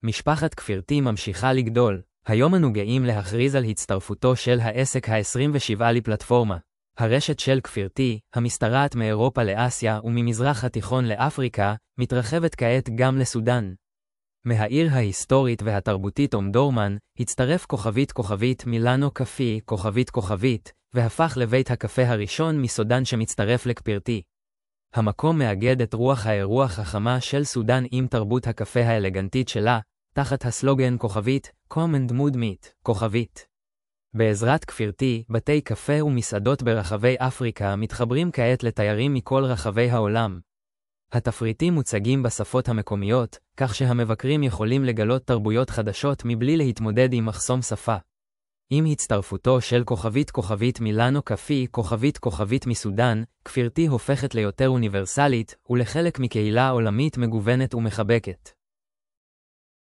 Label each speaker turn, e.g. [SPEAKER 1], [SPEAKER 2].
[SPEAKER 1] משפחת כפרתי ממשיכה לגדול. היום אנו גאים להכריז על הצטרפותו של העסק ה-27 לפלטפורמה. הרשת של כפרתי, המשתרעת מאירופה לאסיה וממזרח התיכון לאפריקה, מתרחבת כעת גם לסודן. מהעיר ההיסטורית והתרבותית אומדורמן, הצטרף כוכבית מילאנו קפי כוכבית, והפך לבית הקפה הראשון מסודן שמצטרף לכפרתי. המקום מאגד את רוח האירוח החמה של סודן עם תרבות הקפה האלגנטית שלה, תחת הסלוגן Come and Mood Meet, בעזרת כפרתי, בתי קפה ומסעדות ברחבי אפריקה מתחברים כעת לתיירים מכל רחבי העולם. התפריטים מוצגים בשפות המקומיות, כך שהמבקרים יכולים לגלות תרבויות חדשות מבלי להתמודד עם מחסום שפה. עם הצטרפותו של כוכבית מילאנו קפי כוכבית מסודן, כפרתי הופכת ליותר אוניברסלית ולחלק מקהילה עולמית מגוונת ומחבקת.